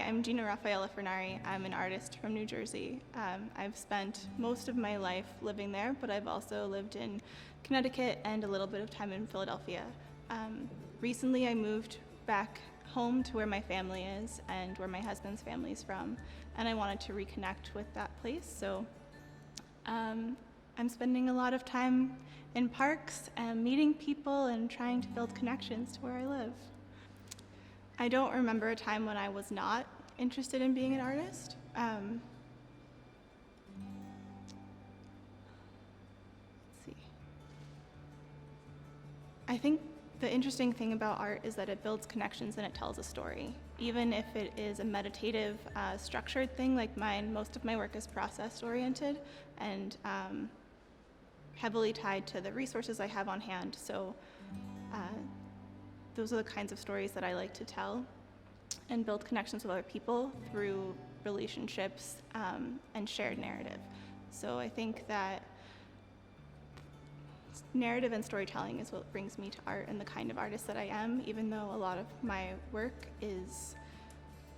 I'm Gina Furnari. I'm an artist from New Jersey. I've spent most of my life living there, but I've also lived in Connecticut and a little bit of time in Philadelphia. Recently I moved back home to where my family is and where my husband's family is from, and I wanted to reconnect with that place. So I'm spending a lot of time in parks and meeting people and trying to build connections to where I live. I don't remember a time when I was not interested in being an artist. Let's see. I think the interesting thing about art is that it builds connections and it tells a story. Even if it is a meditative, structured thing like mine, most of my work is process-oriented and heavily tied to the resources I have on hand. So those are the kinds of stories that I like to tell and build connections with other people through relationships and shared narrative. So I think that narrative and storytelling is what brings me to art and the kind of artist that I am, even though a lot of my work is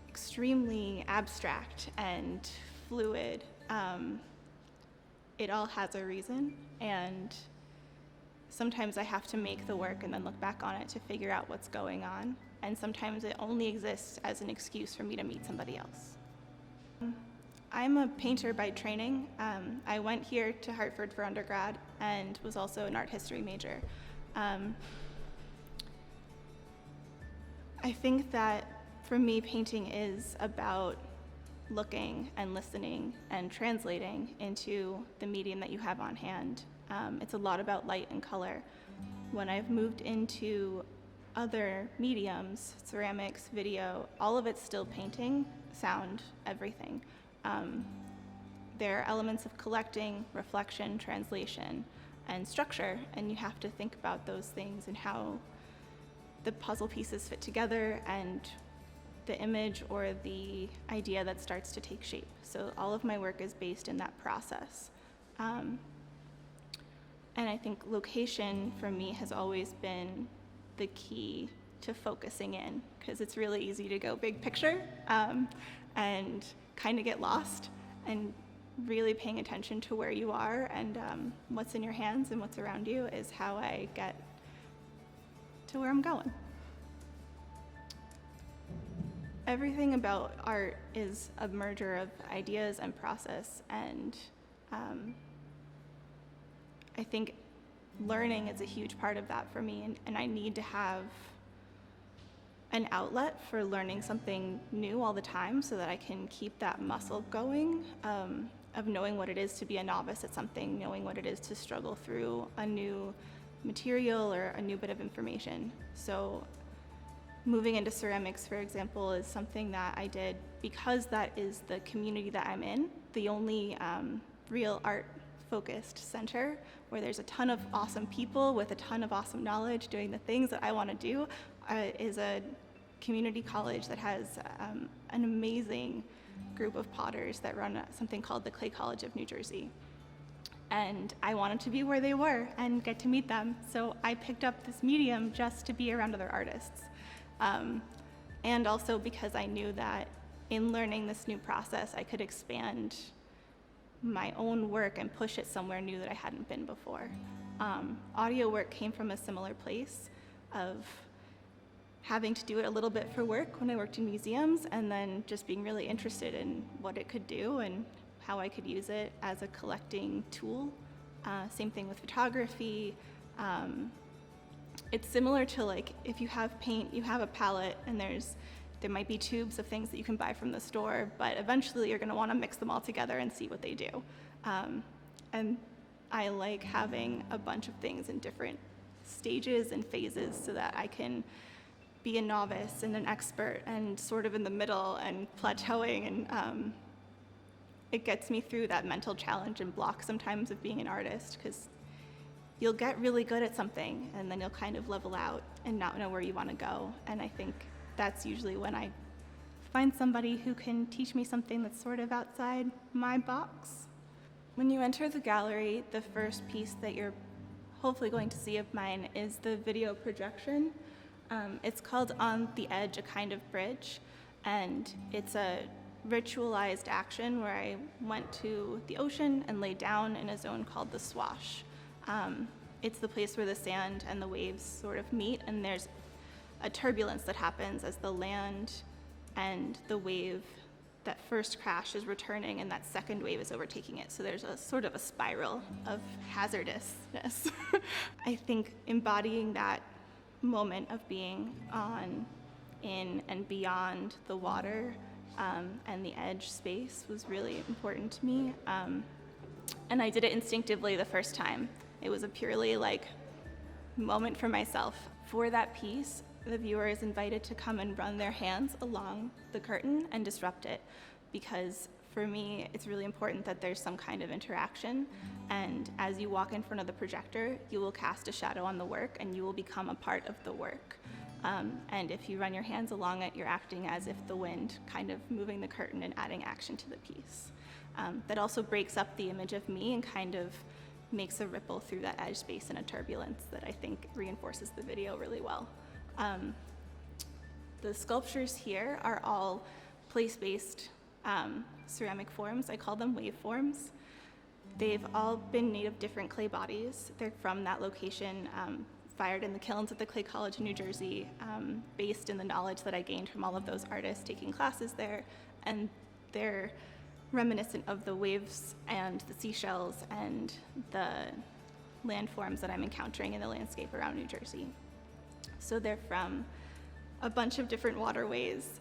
extremely abstract and fluid. It all has a reason, and sometimes I have to make the work and then look back on it to figure out what's going on. And sometimes it only exists as an excuse for me to meet somebody else. I'm a painter by training. I went here to Hartford for undergrad and was also an art history major. I think that for me, painting is about looking and listening and translating into the medium that you have on hand. It's a lot about light and color. When I've moved into other mediums, ceramics, video, all of it's still painting, sound, everything. There are elements of collecting, reflection, translation, and structure, and you have to think about those things and how the puzzle pieces fit together and the image or the idea that starts to take shape. So all of my work is based in that process. And I think location for me has always been the key to focusing in, because it's really easy to go big picture and kind of get lost, and really paying attention to where you are and what's in your hands and what's around you is how I get to where I'm going. Everything about art is a merger of ideas and process, and I think learning is a huge part of that for me, and I need to have an outlet for learning something new all the time so that I can keep that muscle going of knowing what it is to be a novice at something, knowing what it is to struggle through a new material or a new bit of information. So moving into ceramics, for example, is something that I did because that is the community that I'm in, the only real art-focused center where there's a ton of awesome people with a ton of awesome knowledge doing the things that I want to do, is a community college that has an amazing group of potters that run something called the Clay College of New Jersey. And I wanted to be where they were and get to meet them, so I picked up this medium just to be around other artists. And also because I knew that in learning this new process, I could expand my own work and push it somewhere new that I hadn't been before. Audio work came from a similar place of having to do it a little bit for work when I worked in museums, and then just being really interested in what it could do and how I could use it as a collecting tool. Same thing with photography. It's similar to, like, if you have paint, you have a palette, and there might be tubes of things that you can buy from the store, but eventually you're going to want to mix them all together and see what they do. And I like having a bunch of things in different stages and phases so that I can be a novice and an expert and sort of in the middle and plateauing, and it gets me through that mental challenge and block sometimes of being an artist, because you'll get really good at something and then you'll kind of level out and not know where you want to go. And I think that's usually when I find somebody who can teach me something that's sort of outside my box. When you enter the gallery, the first piece that you're hopefully going to see of mine is the video projection. It's called On the Edge, A Kind of Bridge. And it's a ritualized action where I went to the ocean and laid down in a zone called the swash. It's the place where the sand and the waves sort of meet, and there's a turbulence that happens as the land and the wave that first crash is returning and that second wave is overtaking it. So there's a sort of a spiral of hazardousness. I think embodying that moment of being on, in, and beyond the water and the edge space was really important to me. And I did it instinctively the first time. It was a purely moment for myself. For that piece, the viewer is invited to come and run their hands along the curtain and disrupt it, because for me, it's really important that there's some kind of interaction. And as you walk in front of the projector, you will cast a shadow on the work and you will become a part of the work. And if you run your hands along it, you're acting as if the wind, kind of moving the curtain and adding action to the piece. That also breaks up the image of me and kind of makes a ripple through that edge space and a turbulence that I think reinforces the video really well. The sculptures here are all place-based ceramic forms. I call them waveforms. They've all been made of different clay bodies. They're from that location, fired in the kilns at the Clay College in New Jersey, based in the knowledge that I gained from all of those artists taking classes there. And they're reminiscent of the waves and the seashells and the landforms that I'm encountering in the landscape around New Jersey. So they're from a bunch of different waterways.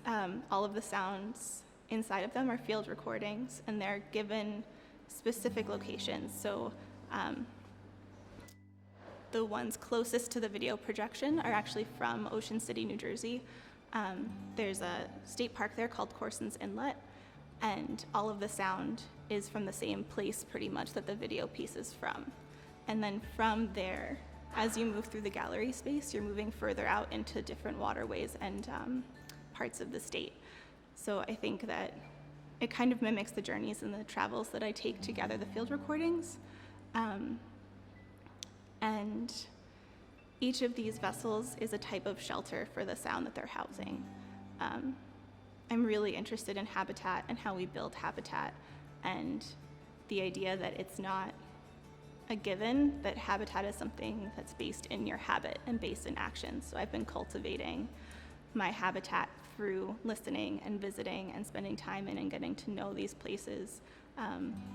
All of the sounds inside of them are field recordings, and they're given specific locations. So the ones closest to the video projection are actually from Ocean City, New Jersey. There's a state park there called Corson's Inlet, and all of the sound is from the same place pretty much that the video piece is from. And then from there, as you move through the gallery space, you're moving further out into different waterways and parts of the state. So I think that it kind of mimics the journeys and the travels that I take to gather the field recordings. And each of these vessels is a type of shelter for the sound that they're housing. I'm really interested in habitat and how we build habitat, and the idea that it's not a given, that habitat is something that's based in your habit and based in action. So I've been cultivating my habitat through listening and visiting and spending time in and getting to know these places,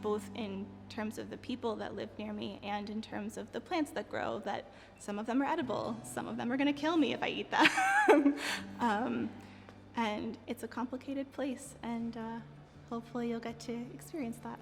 both in terms of the people that live near me and in terms of the plants that grow, that some of them are edible, some of them are gonna kill me if I eat them. And it's a complicated place, and hopefully you'll get to experience that.